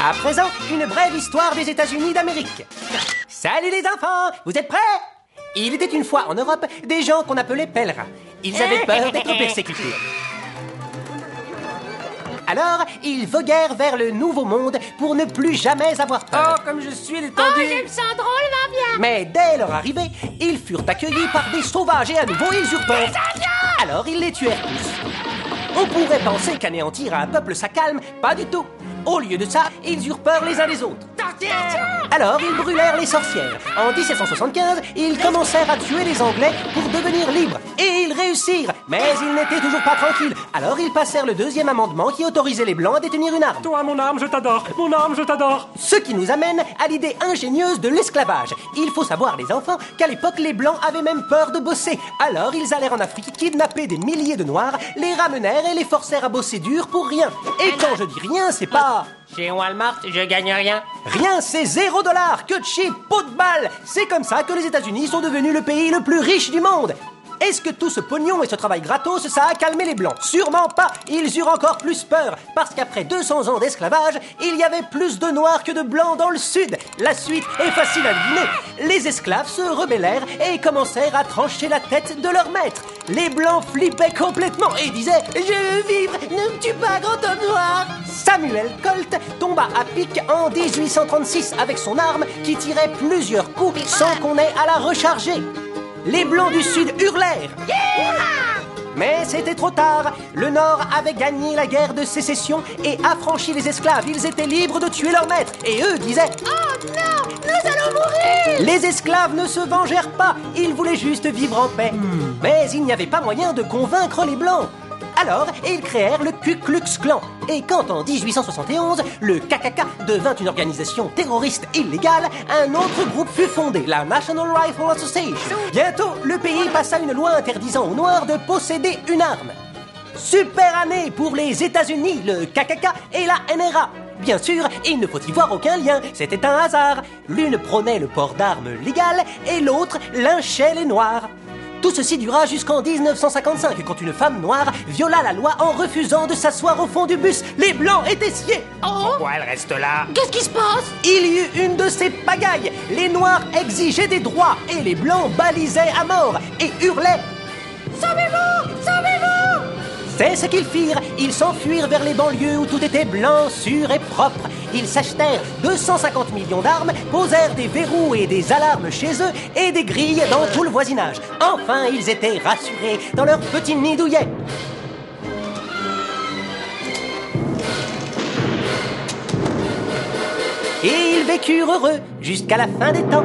À présent, une brève histoire des États-Unis d'Amérique. Salut les enfants, vous êtes prêts? Il était une fois en Europe des gens qu'on appelait pèlerins. Ils avaient peur d'être persécutés. Alors, ils voguèrent vers le Nouveau Monde pour ne plus jamais avoir peur. Oh, comme je suis détendu! Oh, je me sens drôle, va bien! Mais dès leur arrivée, ils furent accueillis par des sauvages et à nouveau ils eurent peur. Alors ils les tuèrent tous. On pourrait penser qu'anéantir un peuple ça calme, pas du tout. Au lieu de ça, ils eurent peur les uns des autres. Alors ils brûlèrent les sorcières. En 1775, ils commencèrent à tuer les Anglais pour devenir libres. Et ils réussirent, mais ils n'étaient toujours pas tranquilles. Alors ils passèrent le deuxième amendement qui autorisait les Blancs à détenir une arme. Toi, mon âme, je t'adore! Mon âme, je t'adore! Ce qui nous amène à l'idée ingénieuse de l'esclavage. Il faut savoir, les enfants, qu'à l'époque, les Blancs avaient même peur de bosser. Alors, ils allèrent en Afrique kidnapper des milliers de Noirs, les ramenèrent et les forcèrent à bosser dur pour rien. Et quand je dis rien, c'est pas... Chez Walmart, je gagne rien. Rien, c'est $0. Que cheap, pot de balle. C'est comme ça que les États-Unis sont devenus le pays le plus riche du monde. Est-ce que tout ce pognon et ce travail gratos, ça a calmé les Blancs? Sûrement pas. Ils eurent encore plus peur, parce qu'après 200 ans d'esclavage, il y avait plus de Noirs que de Blancs dans le Sud. La suite est facile à deviner. Les esclaves se rebellèrent et commencèrent à trancher la tête de leur maître. Les Blancs flippaient complètement et disaient « Je veux vivre, ne me tue pas, grand homme noir !» Samuel Colt tomba à pic en 1836 avec son arme qui tirait plusieurs coups sans qu'on ait à la recharger. Les Blancs du Sud hurlèrent. Mais c'était trop tard. Le Nord avait gagné la guerre de sécession et affranchi les esclaves. Ils étaient libres de tuer leur maître. Et eux disaient « Oh non, nous allons mourir !» Les esclaves ne se vengèrent pas. Ils voulaient juste vivre en paix. Mais il n'y avait pas moyen de convaincre les Blancs. Alors, ils créèrent le Ku Klux Klan. Et quand en 1871, le KKK devint une organisation terroriste illégale, un autre groupe fut fondé, la National Rifle Association. Bientôt, le pays passa une loi interdisant aux Noirs de posséder une arme. Super année pour les États-Unis, le KKK et la NRA. Bien sûr, il ne faut y voir aucun lien, c'était un hasard. L'une prônait le port d'armes légal et l'autre lynchait les Noirs. Tout ceci dura jusqu'en 1955, quand une femme noire viola la loi en refusant de s'asseoir au fond du bus. Les Blancs étaient sciés. Pourquoi elle reste là? Qu'est-ce qui se passe? Il y eut une de ces pagailles. Les Noirs exigeaient des droits et les Blancs balisaient à mort et hurlaient « Sauvez-vous! Sauvez-vous » C'est ce qu'ils firent. Ils s'enfuirent vers les banlieues où tout était blanc, sûr et propre. Ils s'achetèrent 250 millions d'armes, posèrent des verrous et des alarmes chez eux et des grilles dans tout le voisinage. Enfin, ils étaient rassurés dans leur petit nid douillet. Et ils vécurent heureux jusqu'à la fin des temps.